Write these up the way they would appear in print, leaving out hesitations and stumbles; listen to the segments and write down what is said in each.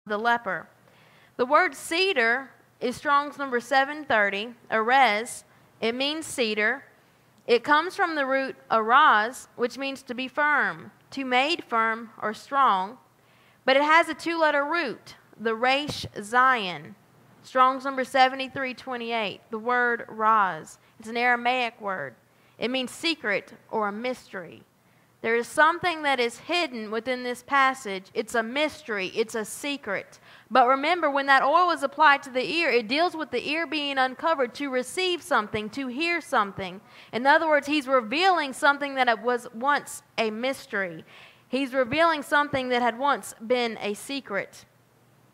the leper. The word cedar is Strong's number 730, erez. It means cedar. It comes from the root araz, which means to be firm, to made firm or strong. But it has a two-letter root, the resh zayin. Strong's number 7328, the word raz. It's an Aramaic word. It means secret or a mystery. There is something that is hidden within this passage. It's a mystery. It's a secret. But remember, when that oil is applied to the ear, it deals with the ear being uncovered to receive something, to hear something. In other words, he's revealing something that was once a mystery. He's revealing something that had once been a secret.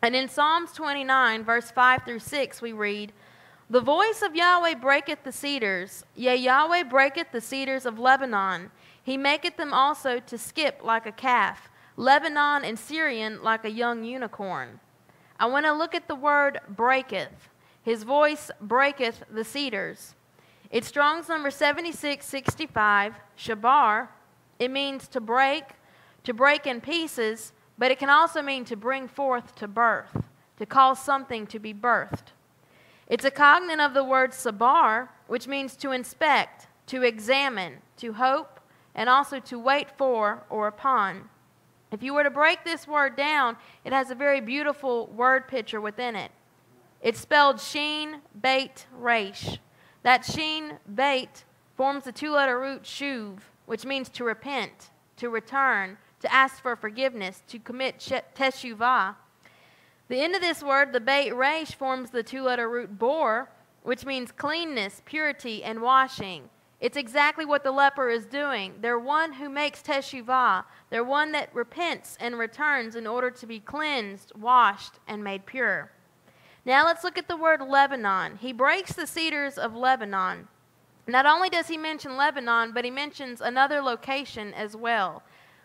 And in Psalms 29, verse 5 through 6, we read, "The voice of Yahweh breaketh the cedars, yea, Yahweh breaketh the cedars of Lebanon. He maketh them also to skip like a calf, Lebanon and Syrian like a young unicorn." I want to look at the word breaketh. His voice breaketh the cedars. It's Strong's number 7665, shabar. It means to break in pieces, but it can also mean to bring forth to birth, to cause something to be birthed. It's a cognate of the word sabar, which means to inspect, to examine, to hope, and also to wait for or upon. If you were to break this word down, it has a very beautiful word picture within it. It's spelled sheen, bait, resh. That sheen, bait, forms the two-letter root shuv, which means to repent, to return, to ask for forgiveness, to commit teshuvah. The end of this word, the beit resh, forms the two-letter root bor, which means cleanness, purity, and washing. It's exactly what the leper is doing. They're one who makes teshuvah. They're one that repents and returns in order to be cleansed, washed, and made pure. Now let's look at the word Lebanon. He breaks the cedars of Lebanon. Not only does he mention Lebanon, but he mentions another location as well.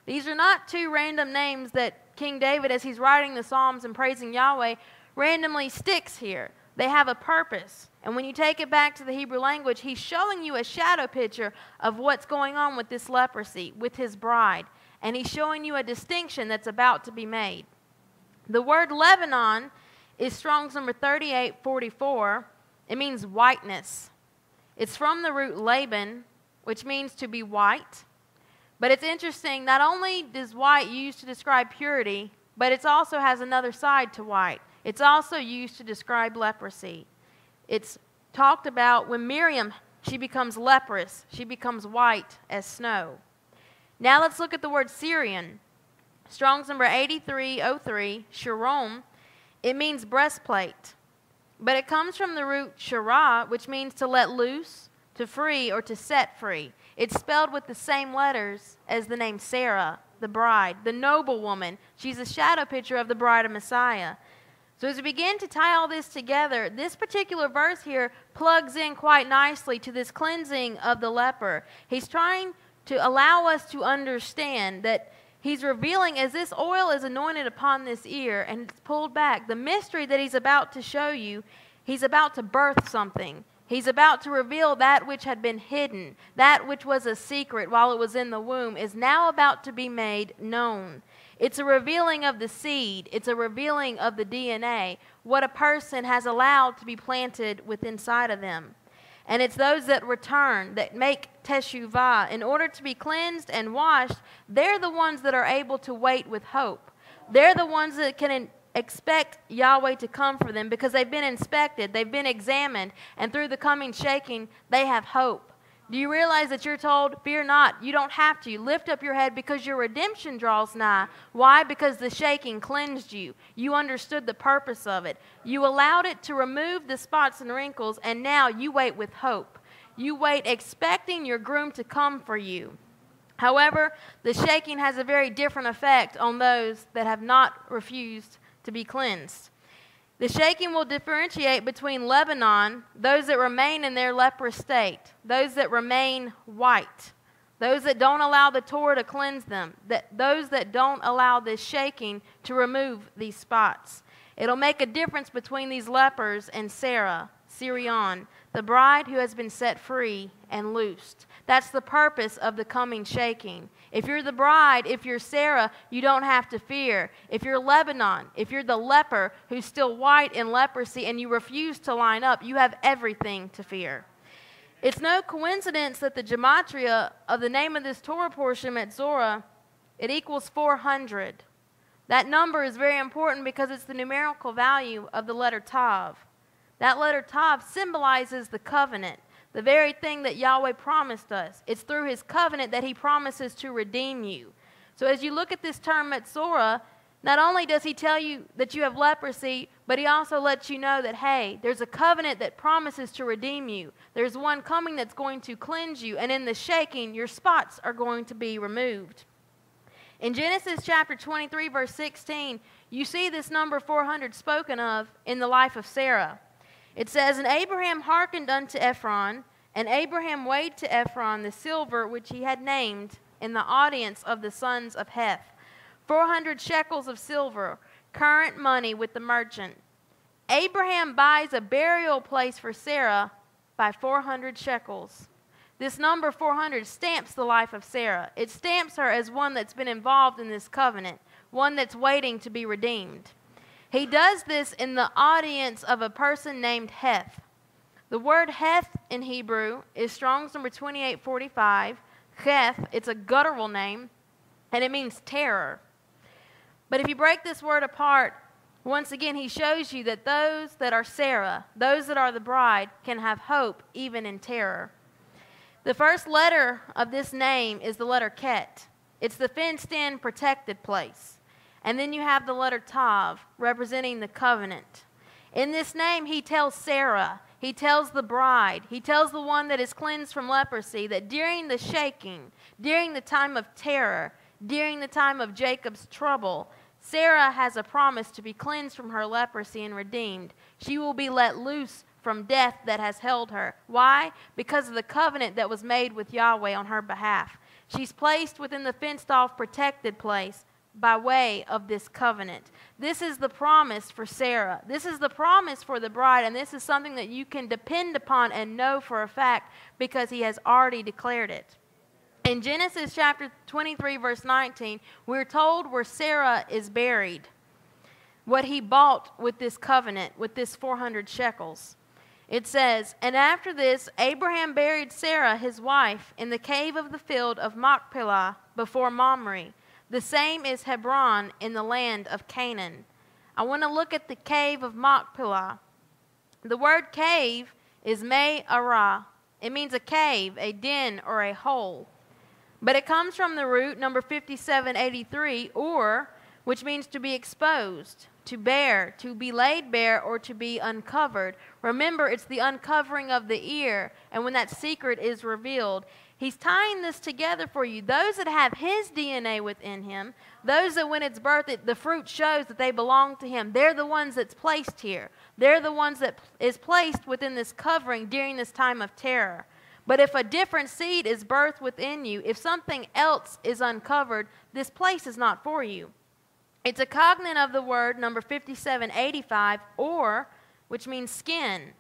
These are not two random names that King David, as he's writing the Psalms and praising Yahweh, randomly sticks here. They have a purpose. And when you take it back to the Hebrew language, he's showing you a shadow picture of what's going on with this leprosy, with his bride. And he's showing you a distinction that's about to be made. The word Lebanon is Strong's number 3844. It means whiteness. It's from the root Laban, which means to be white. But it's interesting, not only is white used to describe purity, but it also has another side to white. It's also used to describe leprosy. It's talked about when Miriam, she becomes leprous. She becomes white as snow. Now let's look at the word Syrian. Strong's number 8303, sharom. It means breastplate. But it comes from the root shara, which means to let loose, to free, or to set free. It's spelled with the same letters as the name Sarah, the bride, the noble woman. She's a shadow picture of the bride of Messiah. So as we begin to tie all this together, this particular verse here plugs in quite nicely to this cleansing of the leper. He's trying to allow us to understand that he's revealing, as this oil is anointed upon this ear and it's pulled back, the mystery that he's about to show you, he's about to birth something. He's about to reveal that which had been hidden, that which was a secret while it was in the womb is now about to be made known. It's a revealing of the seed. It's a revealing of the DNA, what a person has allowed to be planted within inside of them. And it's those that return, that make teshuvah. In order to be cleansed and washed, they're the ones that are able to wait with hope. They're the ones that can expect Yahweh to come for them because they've been inspected, they've been examined, and through the coming shaking, they have hope. Do you realize that you're told, fear not, you don't have to. Lift up your head because your redemption draws nigh. Why? Because the shaking cleansed you. You understood the purpose of it. You allowed it to remove the spots and wrinkles, and now you wait with hope. You wait expecting your groom to come for you. However, the shaking has a very different effect on those that have not refused to be cleansed. The shaking will differentiate between Lebanon, those that remain in their leprous state, those that remain white, those that don't allow the Torah to cleanse them, those that don't allow this shaking to remove these spots. It'll make a difference between these lepers and Sarah, Syrian, the bride who has been set free and loosed. That's the purpose of the coming shaking. If you're the bride, if you're Sarah, you don't have to fear. If you're Lebanon, if you're the leper who's still white in leprosy and you refuse to line up, you have everything to fear. It's no coincidence that the gematria of the name of this Torah portion, Metzora, it equals 400. That number is very important because it's the numerical value of the letter Tav. That letter Tav symbolizes the covenant, the very thing that Yahweh promised us. It's through his covenant that he promises to redeem you. So as you look at this term Metzora, not only does he tell you that you have leprosy, but he also lets you know that, hey, there's a covenant that promises to redeem you. There's one coming that's going to cleanse you, and in the shaking, your spots are going to be removed. In Genesis chapter 23, verse 16, you see this number 400 spoken of in the life of Sarah. It says, "And Abraham hearkened unto Ephron, and Abraham weighed to Ephron the silver which he had named in the audience of the sons of Heth, 400 shekels of silver, current money with the merchant." Abraham buys a burial place for Sarah by 400 shekels. This number 400 stamps the life of Sarah. It stamps her as one that's been involved in this covenant, one that's waiting to be redeemed. He does this in the audience of a person named Heth. The word Heth in Hebrew is Strong's number 2845. Heth, it's a guttural name, and it means terror. But if you break this word apart, once again, he shows you that those that are Sarah, those that are the bride, can have hope even in terror. The first letter of this name is the letter Ket. It's the fenced-in, protected place. And then you have the letter Tav, representing the covenant. In this name, he tells Sarah, he tells the bride, he tells the one that is cleansed from leprosy that during the shaking, during the time of terror, during the time of Jacob's trouble, Sarah has a promise to be cleansed from her leprosy and redeemed. She will be let loose from death that has held her. Why? Because of the covenant that was made with Yahweh on her behalf. She's placed within the fenced-off, protected place by way of this covenant. This is the promise for Sarah. This is the promise for the bride, and this is something that you can depend upon and know for a fact because he has already declared it. In Genesis chapter 23, verse 19, we're told where Sarah is buried, what he bought with this covenant, with this 400 shekels. It says, "And after this, Abraham buried Sarah, his wife, in the cave of the field of Machpelah before Mamre. The same is Hebron in the land of Canaan." I want to look at the cave of Machpelah. The word cave is Me'ara. It means a cave, a den, or a hole. But it comes from the root number 5783, or, which means to be exposed, to bare, to be laid bare, or to be uncovered. Remember, it's the uncovering of the ear, and when that secret is revealed. He's tying this together for you. Those that have his DNA within him, those that when it's birthed, the fruit shows that they belong to him. They're the ones that's placed here. They're the ones that is placed within this covering during this time of terror. But if a different seed is birthed within you, if something else is uncovered, this place is not for you. It's a cognate of the word number 5785, or, which means skin.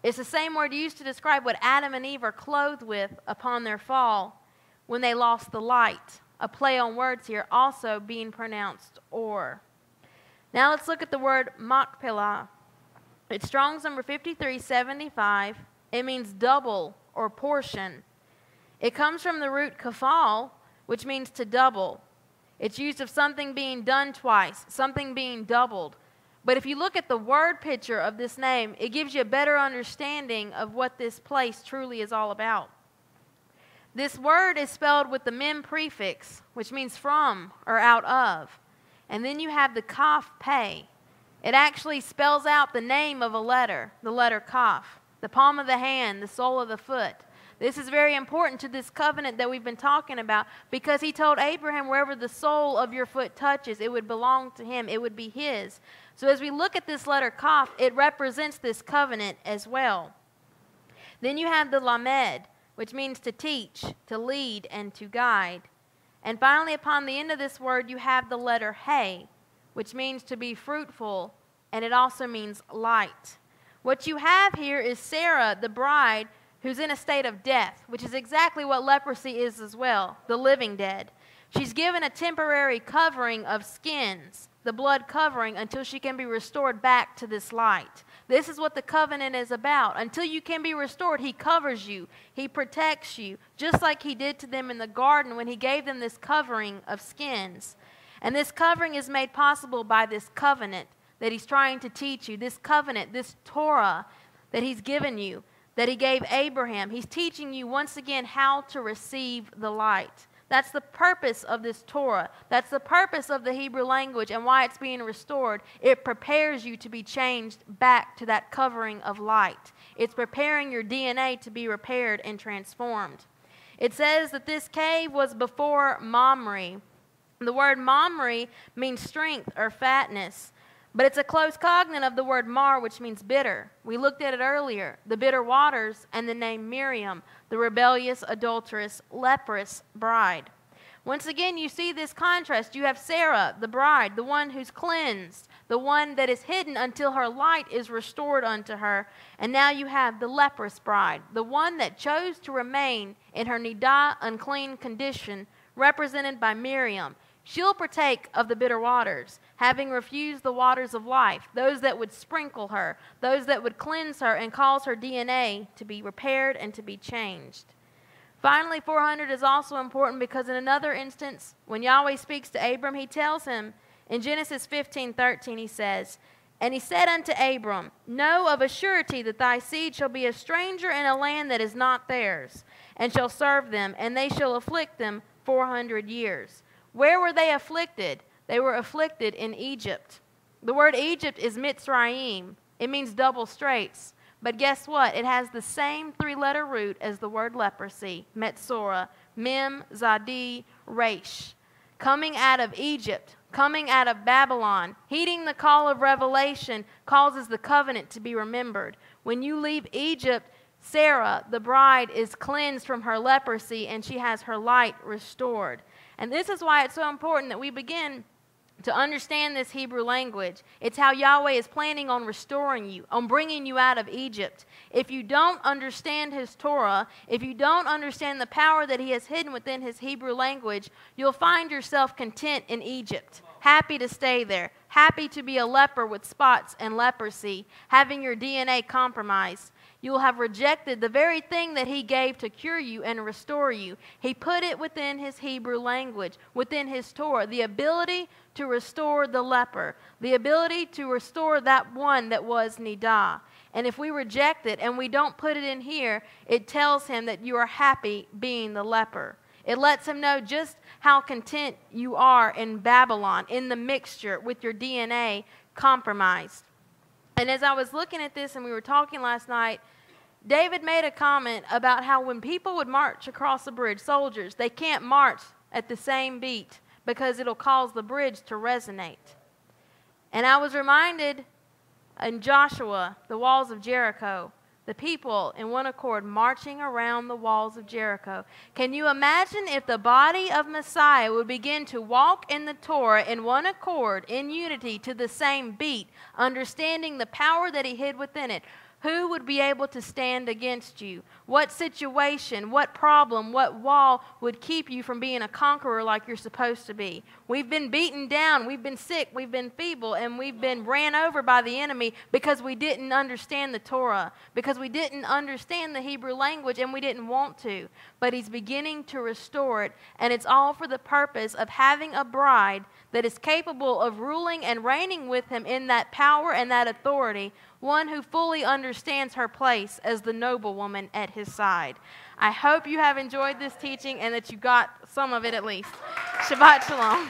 It's the same word used to describe what Adam and Eve are clothed with upon their fall when they lost the light. A play on words here, also being pronounced or. Now let's look at the word Machpelah. It's Strong's number 5375. It means double or portion. It comes from the root kafal, which means to double. It's used of something being done twice, something being doubled. But if you look at the word picture of this name, it gives you a better understanding of what this place truly is all about. This word is spelled with the mem prefix, which means from or out of. And then you have the kaf pei. It actually spells out the name of a letter, the letter kaf, the palm of the hand, the sole of the foot. This is very important to this covenant that we've been talking about because he told Abraham wherever the sole of your foot touches, it would belong to him. It would be his. So as we look at this letter Kaf, it represents this covenant as well. Then you have the Lamed, which means to teach, to lead, and to guide. And finally, upon the end of this word, you have the letter He, which means to be fruitful, and it also means light. What you have here is Sarah, the bride, who's in a state of death, which is exactly what leprosy is as well, the living dead. She's given a temporary covering of skins, the blood covering, until she can be restored back to this light. This is what the covenant is about. Until you can be restored, He covers you. He protects you, just like He did to them in the garden when He gave them this covering of skins. And this covering is made possible by this covenant that He's trying to teach you, this covenant, this Torah that He's given you, that He gave Abraham. He's teaching you once again how to receive the light. That's the purpose of this Torah. That's the purpose of the Hebrew language and why it's being restored. It prepares you to be changed back to that covering of light. It's preparing your DNA to be repaired and transformed. It says that this cave was before Mamre. The word Mamre means strength or fatness, but it's a close cognate of the word mar, which means bitter. We looked at it earlier, the bitter waters, and the name Miriam, the rebellious, adulterous, leprous bride. Once again, you see this contrast. You have Sarah, the bride, the one who's cleansed, the one that is hidden until her light is restored unto her. And now you have the leprous bride, the one that chose to remain in her nidah, unclean condition, represented by Miriam. She'll partake of the bitter waters, having refused the waters of life, those that would sprinkle her, those that would cleanse her and cause her DNA to be repaired and to be changed. Finally, 400 is also important because in another instance, when Yahweh speaks to Abram, He tells him, in Genesis 15:13, He says, "And He said unto Abram, Know of a surety that thy seed shall be a stranger in a land that is not theirs, and shall serve them, and they shall afflict them 400 years. Where were they afflicted? They were afflicted in Egypt. The word Egypt is Mitzrayim. It means double straits. But guess what? It has the same three-letter root as the word leprosy, Metzora, Mem, Zadi, Resh. Coming out of Egypt, coming out of Babylon, heeding the call of revelation causes the covenant to be remembered. When you leave Egypt, Sarah, the bride, is cleansed from her leprosy and she has her light restored. And this is why it's so important that we begin to understand this Hebrew language. It's how Yahweh is planning on restoring you, on bringing you out of Egypt. If you don't understand His Torah, if you don't understand the power that He has hidden within His Hebrew language, you'll find yourself content in Egypt, happy to stay there, happy to be a leper with spots and leprosy, having your DNA compromised. You will have rejected the very thing that He gave to cure you and restore you. He put it within His Hebrew language, within His Torah, the ability to restore the leper, the ability to restore that one that was nidah. And if we reject it and we don't put it in here, it tells Him that you are happy being the leper. It lets Him know just how content you are in Babylon, in the mixture with your DNA compromised. And as I was looking at this and we were talking last night, David made a comment about how when people would march across the bridge, soldiers, they can't march at the same beat because it'll cause the bridge to resonate. And I was reminded in Joshua, the walls of Jericho, the people in one accord marching around the walls of Jericho. Can you imagine if the body of Messiah would begin to walk in the Torah in one accord, in unity, to the same beat, understanding the power that He hid within it? Who would be able to stand against you? What situation, what problem, what wall would keep you from being a conqueror like you're supposed to be? We've been beaten down, we've been sick, we've been feeble, and we've been ran over by the enemy because we didn't understand the Torah, because we didn't understand the Hebrew language and we didn't want to. But He's beginning to restore it, and it's all for the purpose of having a bride that is capable of ruling and reigning with Him in that power and that authority, one who fully understands her place as the noble woman at His side. I hope you have enjoyed this teaching and that you got some of it at least. Shabbat Shalom.